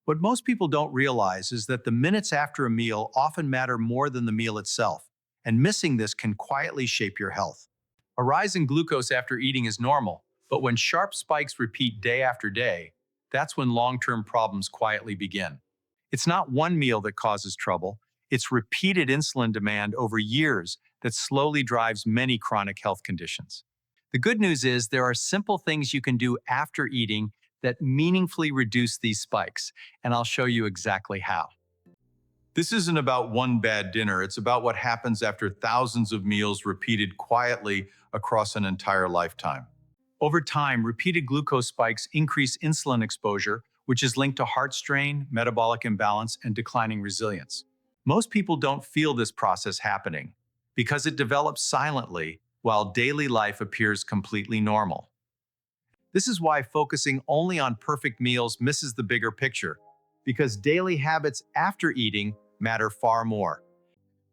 What most people don't realize is that the minutes after a meal often matter more than the meal itself, and missing this can quietly shape your health. A rise in glucose after eating is normal, but when sharp spikes repeat day after day, that's when long-term problems quietly begin. It's not one meal that causes trouble, it's repeated insulin demand over years that slowly drives many chronic health conditions. The good news is there are simple things you can do after eating that meaningfully reduce these spikes, and I'll show you exactly how. This isn't about one bad dinner, it's about what happens after thousands of meals repeated quietly across an entire lifetime. Over time, repeated glucose spikes increase insulin exposure, which is linked to heart strain, metabolic imbalance, and declining resilience. Most people don't feel this process happening because it develops silently while daily life appears completely normal. This is why focusing only on perfect meals misses the bigger picture, because daily habits after eating matter far more.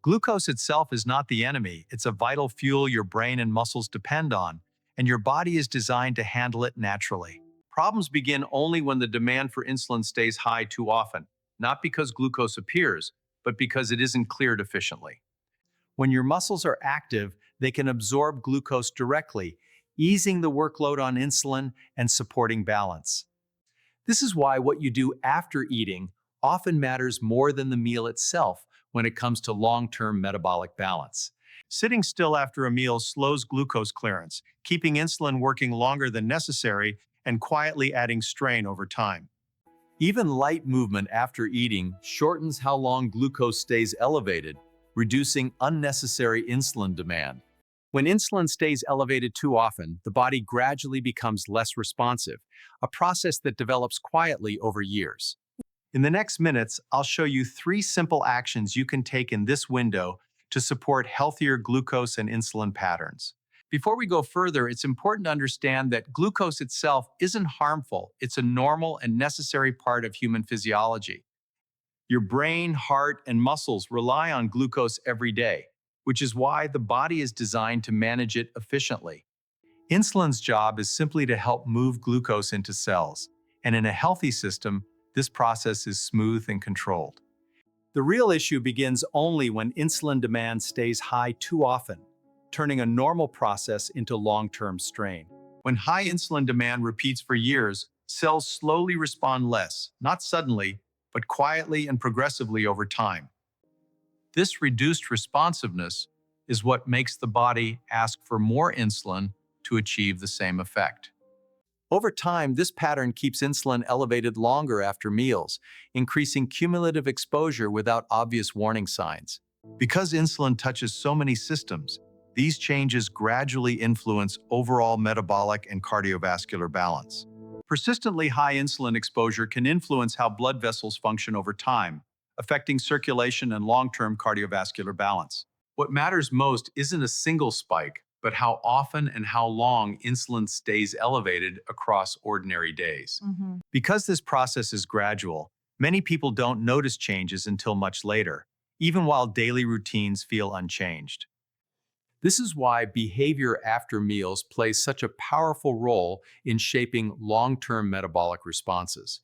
Glucose itself is not the enemy, it's a vital fuel your brain and muscles depend on, and your body is designed to handle it naturally. Problems begin only when the demand for insulin stays high too often, not because glucose appears, but because it isn't cleared efficiently. When your muscles are active, they can absorb glucose directly, easing the workload on insulin and supporting balance. This is why what you do after eating often matters more than the meal itself when it comes to long-term metabolic balance. Sitting still after a meal slows glucose clearance, keeping insulin working longer than necessary and quietly adding strain over time. Even light movement after eating shortens how long glucose stays elevated, reducing unnecessary insulin demand. When insulin stays elevated too often, the body gradually becomes less responsive, a process that develops quietly over years. In the next minutes, I'll show you 3 simple actions you can take in this window to support healthier glucose and insulin patterns. Before we go further, it's important to understand that glucose itself isn't harmful. It's a normal and necessary part of human physiology. Your brain, heart, and muscles rely on glucose every day, which is why the body is designed to manage it efficiently. Insulin's job is simply to help move glucose into cells, and in a healthy system, this process is smooth and controlled. The real issue begins only when insulin demand stays high too often, turning a normal process into long-term strain. When high insulin demand repeats for years, cells slowly respond less, not suddenly, but quietly and progressively over time. This reduced responsiveness is what makes the body ask for more insulin to achieve the same effect. Over time, this pattern keeps insulin elevated longer after meals, increasing cumulative exposure without obvious warning signs. Because insulin touches so many systems, these changes gradually influence overall metabolic and cardiovascular balance. Persistently high insulin exposure can influence how blood vessels function over time, affecting circulation and long-term cardiovascular balance. What matters most isn't a single spike, but how often and how long insulin stays elevated across ordinary days. Because this process is gradual, many people don't notice changes until much later, even while daily routines feel unchanged. This is why behavior after meals plays such a powerful role in shaping long-term metabolic responses.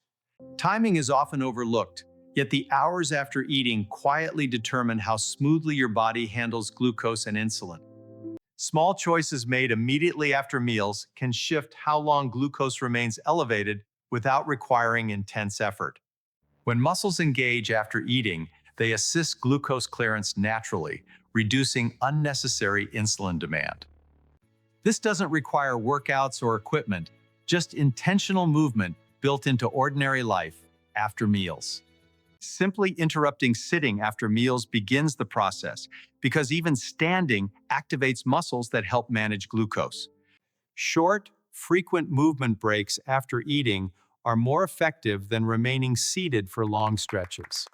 Timing is often overlooked, yet the hours after eating quietly determine how smoothly your body handles glucose and insulin. Small choices made immediately after meals can shift how long glucose remains elevated without requiring intense effort. When muscles engage after eating, they assist glucose clearance naturally, reducing unnecessary insulin demand. This doesn't require workouts or equipment, just intentional movement built into ordinary life after meals. Simply interrupting sitting after meals begins the process because even standing activates muscles that help manage glucose. Short, frequent movement breaks after eating are more effective than remaining seated for long stretches.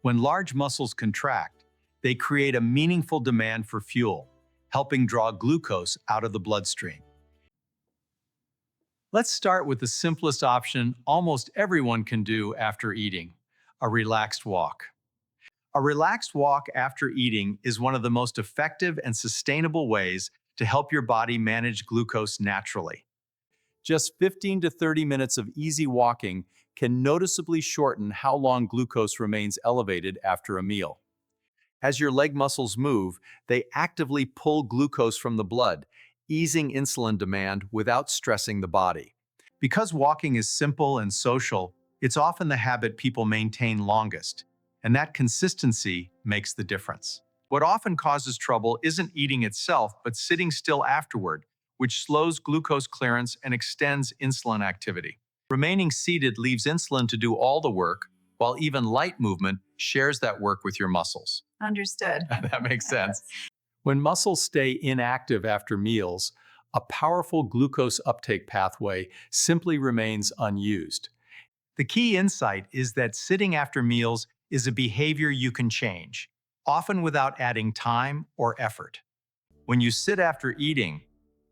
When large muscles contract, they create a meaningful demand for fuel, helping draw glucose out of the bloodstream. Let's start with the simplest option almost everyone can do after eating: a relaxed walk. A relaxed walk after eating is one of the most effective and sustainable ways to help your body manage glucose naturally. Just 15 to 30 minutes of easy walking can noticeably shorten how long glucose remains elevated after a meal. As your leg muscles move, they actively pull glucose from the blood, easing insulin demand without stressing the body. Because walking is simple and social, it's often the habit people maintain longest, and that consistency makes the difference. What often causes trouble isn't eating itself, but sitting still afterward, which slows glucose clearance and extends insulin activity. Remaining seated leaves insulin to do all the work, while even light movement shares that work with your muscles. Understood. That makes sense. When muscles stay inactive after meals, a powerful glucose uptake pathway simply remains unused. The key insight is that sitting after meals is a behavior you can change, often without adding time or effort. When you sit after eating,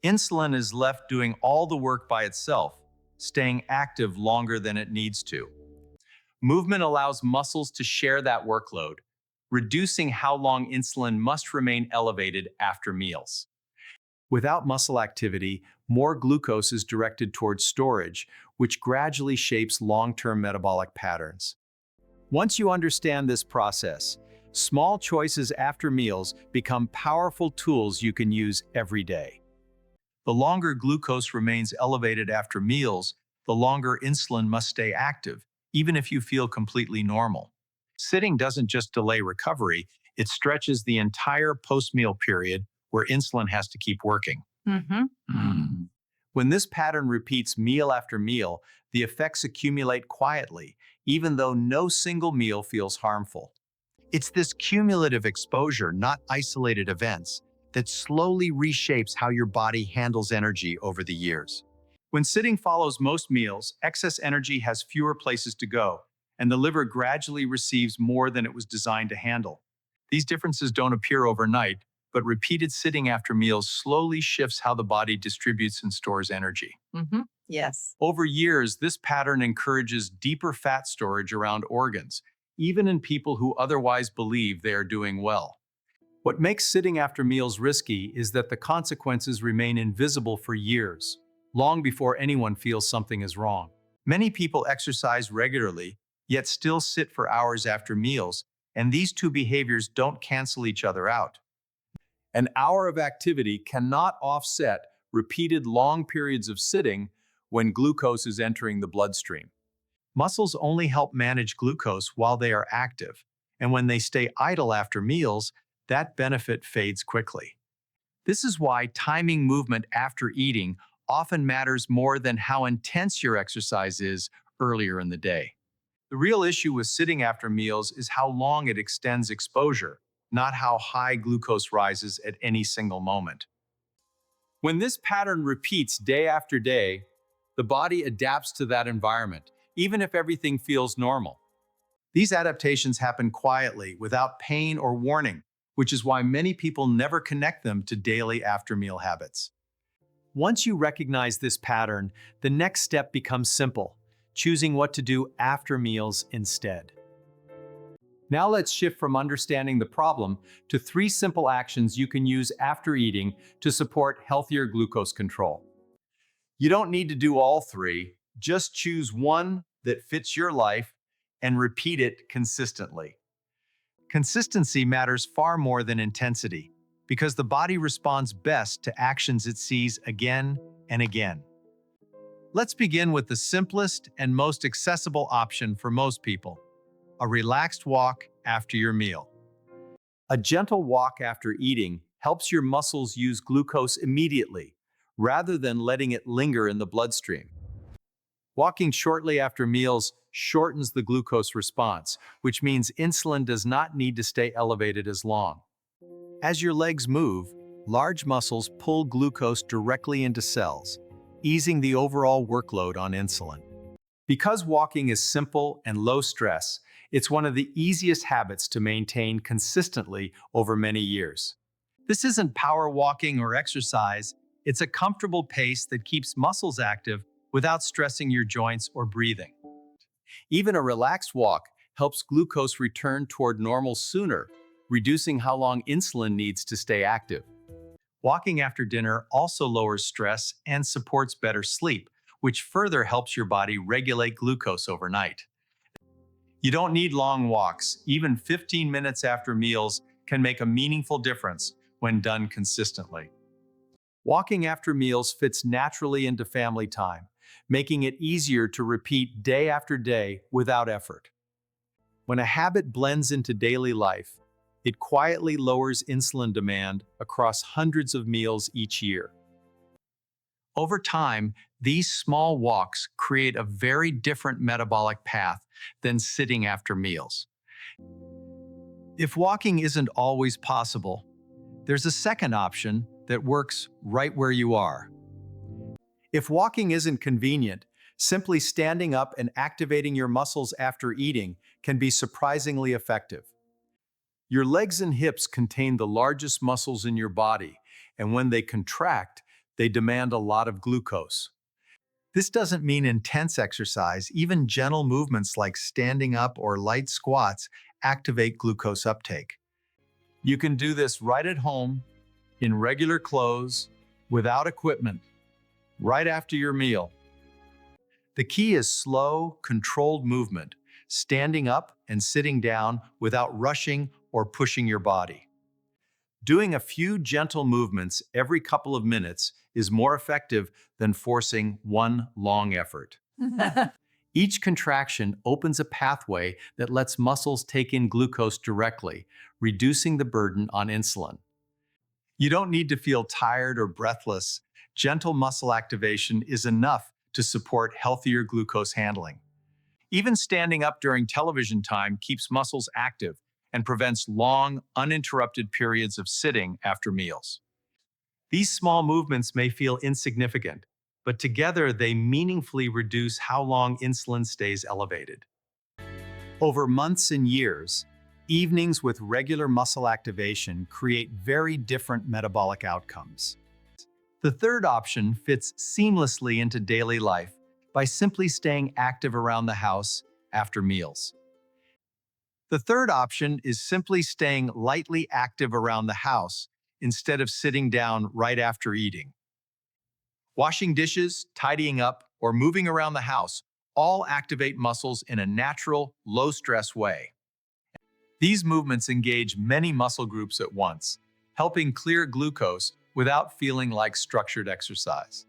insulin is left doing all the work by itself, staying active longer than it needs to. Movement allows muscles to share that workload, reducing how long insulin must remain elevated after meals. Without muscle activity, more glucose is directed towards storage, which gradually shapes long-term metabolic patterns. Once you understand this process, small choices after meals become powerful tools you can use every day. The longer glucose remains elevated after meals, the longer insulin must stay active, even if you feel completely normal. Sitting doesn't just delay recovery, it stretches the entire post-meal period where insulin has to keep working. When this pattern repeats meal after meal, the effects accumulate quietly, even though no single meal feels harmful. It's this cumulative exposure, not isolated events, that slowly reshapes how your body handles energy over the years. When sitting follows most meals, excess energy has fewer places to go, and the liver gradually receives more than it was designed to handle. These differences don't appear overnight, but repeated sitting after meals slowly shifts how the body distributes and stores energy. Yes. Over years, this pattern encourages deeper fat storage around organs, even in people who otherwise believe they are doing well. What makes sitting after meals risky is that the consequences remain invisible for years, long before anyone feels something is wrong. Many people exercise regularly, yet still sit for hours after meals, and these two behaviors don't cancel each other out. An hour of activity cannot offset repeated long periods of sitting when glucose is entering the bloodstream. Muscles only help manage glucose while they are active, and when they stay idle after meals, that benefit fades quickly. This is why timing movement after eating often matters more than how intense your exercise is earlier in the day. The real issue with sitting after meals is how long it extends exposure, not how high glucose rises at any single moment. When this pattern repeats day after day, the body adapts to that environment, even if everything feels normal. These adaptations happen quietly, without pain or warning, which is why many people never connect them to daily after-meal habits. Once you recognize this pattern, the next step becomes simple: choosing what to do after meals instead. Now let's shift from understanding the problem to 3 simple actions you can use after eating to support healthier glucose control. You don't need to do all 3, just choose one that fits your life and repeat it consistently. Consistency matters far more than intensity, because the body responds best to actions it sees again and again. Let's begin with the simplest and most accessible option for most people: a relaxed walk after your meal. A gentle walk after eating helps your muscles use glucose immediately, rather than letting it linger in the bloodstream. Walking shortly after meals shortens the glucose response, which means insulin does not need to stay elevated as long. As your legs move, large muscles pull glucose directly into cells, easing the overall workload on insulin. Because walking is simple and low stress, it's one of the easiest habits to maintain consistently over many years. This isn't power walking or exercise, it's a comfortable pace that keeps muscles active without stressing your joints or breathing. Even a relaxed walk helps glucose return toward normal sooner, reducing how long insulin needs to stay active. Walking after dinner also lowers stress and supports better sleep, which further helps your body regulate glucose overnight. You don't need long walks. Even 15 minutes after meals can make a meaningful difference when done consistently. Walking after meals fits naturally into family time, making it easier to repeat day after day without effort. When a habit blends into daily life, it quietly lowers insulin demand across hundreds of meals each year. Over time, these small walks create a very different metabolic path than sitting after meals. If walking isn't always possible, there's a second option that works right where you are. If walking isn't convenient, simply standing up and activating your muscles after eating can be surprisingly effective. Your legs and hips contain the largest muscles in your body, and when they contract, they demand a lot of glucose. This doesn't mean intense exercise. Even gentle movements like standing up or light squats activate glucose uptake. You can do this right at home, in regular clothes, without equipment, right after your meal. The key is slow, controlled movement, standing up and sitting down without rushing or pushing your body. Doing a few gentle movements every couple of minutes is more effective than forcing one long effort. Each contraction opens a pathway that lets muscles take in glucose directly, reducing the burden on insulin. You don't need to feel tired or breathless. Gentle muscle activation is enough to support healthier glucose handling. Even standing up during television time keeps muscles active and prevents long, uninterrupted periods of sitting after meals. These small movements may feel insignificant, but together they meaningfully reduce how long insulin stays elevated. Over months and years, evenings with regular muscle activation create very different metabolic outcomes. The third option fits seamlessly into daily life by simply staying active around the house after meals. The third option is simply staying lightly active around the house instead of sitting down right after eating. Washing dishes, tidying up, or moving around the house all activate muscles in a natural, low-stress way. These movements engage many muscle groups at once, helping clear glucose without feeling like structured exercise.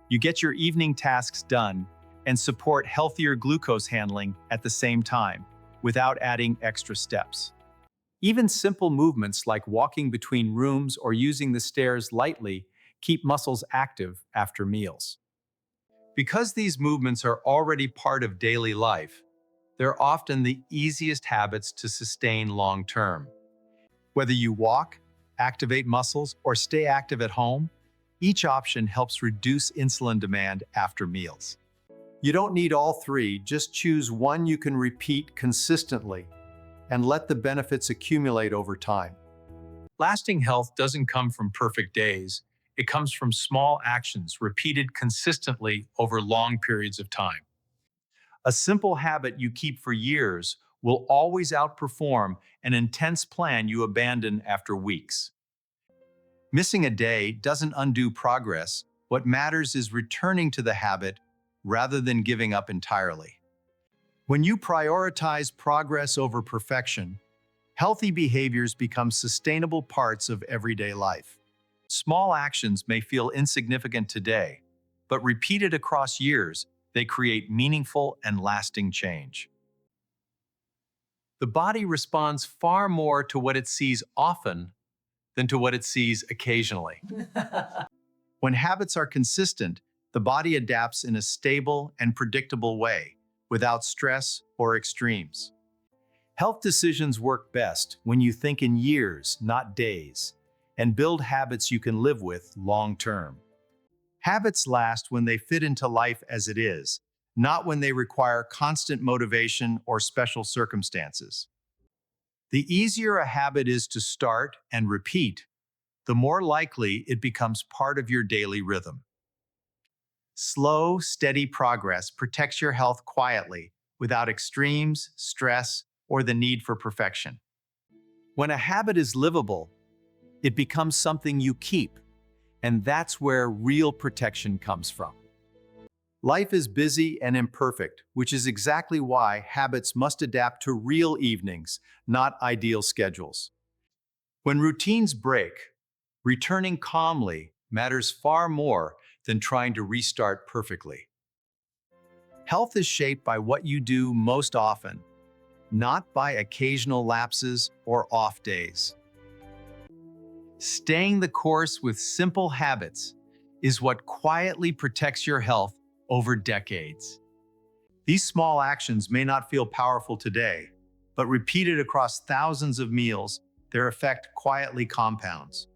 You get your evening tasks done and support healthier glucose handling at the same time, without adding extra steps. Even simple movements like walking between rooms or using the stairs lightly keep muscles active after meals. Because these movements are already part of daily life, they're often the easiest habits to sustain long-term. Whether you walk, activate muscles, or stay active at home, each option helps reduce insulin demand after meals. You don't need all three, just choose one you can repeat consistently and let the benefits accumulate over time. Lasting health doesn't come from perfect days. It comes from small actions repeated consistently over long periods of time. A simple habit you keep for years will always outperform an intense plan you abandon after weeks. Missing a day doesn't undo progress. What matters is returning to the habit rather than giving up entirely. When you prioritize progress over perfection, healthy behaviors become sustainable parts of everyday life. Small actions may feel insignificant today, but repeated across years, they create meaningful and lasting change. The body responds far more to what it sees often than to what it sees occasionally. When habits are consistent, the body adapts in a stable and predictable way, without stress or extremes. Health decisions work best when you think in years, not days, and build habits you can live with long-term. Habits last when they fit into life as it is, not when they require constant motivation or special circumstances. The easier a habit is to start and repeat, the more likely it becomes part of your daily rhythm. Slow, steady progress protects your health quietly, without extremes, stress, or the need for perfection. When a habit is livable, it becomes something you keep, and that's where real protection comes from. Life is busy and imperfect, which is exactly why habits must adapt to real evenings, not ideal schedules. When routines break, returning calmly matters far more than trying to restart perfectly. Health is shaped by what you do most often, not by occasional lapses or off days. Staying the course with simple habits is what quietly protects your health over decades. These small actions may not feel powerful today, but repeated across thousands of meals, their effect quietly compounds.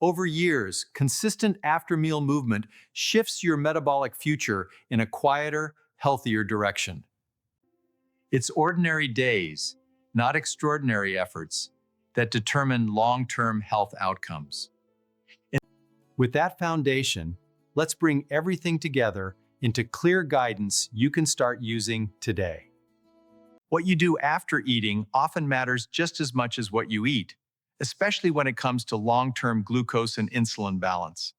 Over years, consistent after-meal movement shifts your metabolic future in a quieter, healthier direction. It's ordinary days, not extraordinary efforts, that determine long-term health outcomes. With that foundation, let's bring everything together into clear guidance you can start using today. What you do after eating often matters just as much as what you eat, especially when it comes to long-term glucose and insulin balance.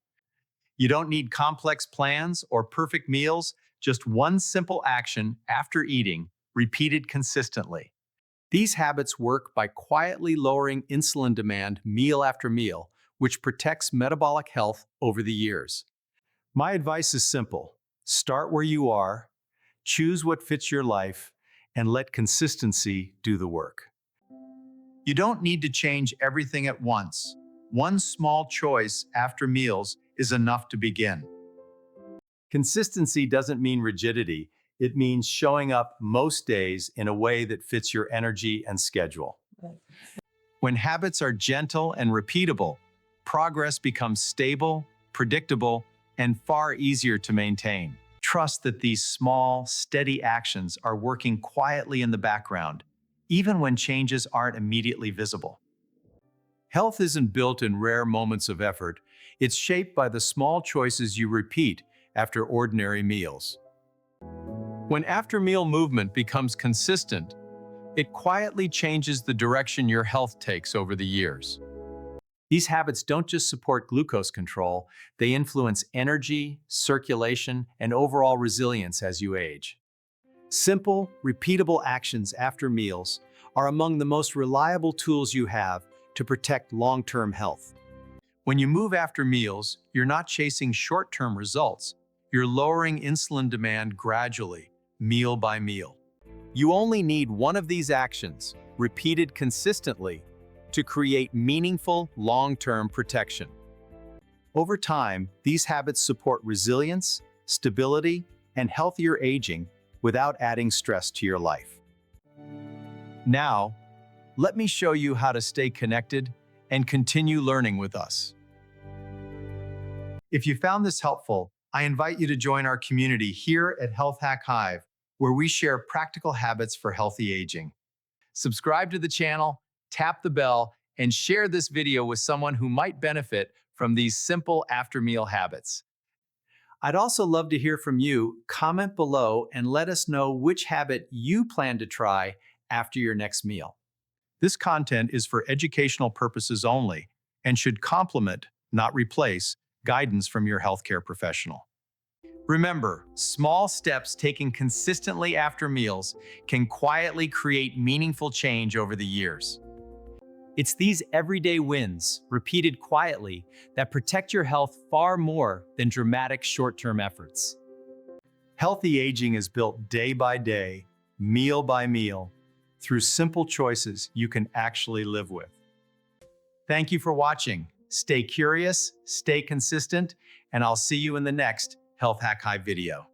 You don't need complex plans or perfect meals, just one simple action after eating, repeated consistently. These habits work by quietly lowering insulin demand meal after meal, which protects metabolic health over the years. My advice is simple. Start where you are, choose what fits your life, and let consistency do the work. You don't need to change everything at once. One small choice after meals is enough to begin. Consistency doesn't mean rigidity. It means showing up most days in a way that fits your energy and schedule. When habits are gentle and repeatable, progress becomes stable, predictable, and far easier to maintain. Trust that these small, steady actions are working quietly in the background, even when changes aren't immediately visible. Health isn't built in rare moments of effort. It's shaped by the small choices you repeat after ordinary meals. When after-meal movement becomes consistent, it quietly changes the direction your health takes over the years. These habits don't just support glucose control, they influence energy, circulation, and overall resilience as you age. Simple, repeatable actions after meals are among the most reliable tools you have to protect long-term health. When you move after meals, you're not chasing short-term results. You're lowering insulin demand gradually, meal by meal. You only need one of these actions, repeated consistently, to create meaningful long-term protection. Over time, these habits support resilience, stability, and healthier aging without adding stress to your life. Now, let me show you how to stay connected and continue learning with us. If you found this helpful, I invite you to join our community here at Health Hack Hive, where we share practical habits for healthy aging. Subscribe to the channel, tap the bell, and share this video with someone who might benefit from these simple after-meal habits. I'd also love to hear from you. Comment below and let us know which habit you plan to try after your next meal. This content is for educational purposes only and should complement, not replace, guidance from your healthcare professional. Remember, small steps taken consistently after meals can quietly create meaningful change over the years. It's these everyday wins, repeated quietly, that protect your health far more than dramatic short-term efforts. Healthy aging is built day by day, meal by meal, through simple choices you can actually live with. Thank you for watching. Stay curious, stay consistent, and I'll see you in the next Health Hack Hive video.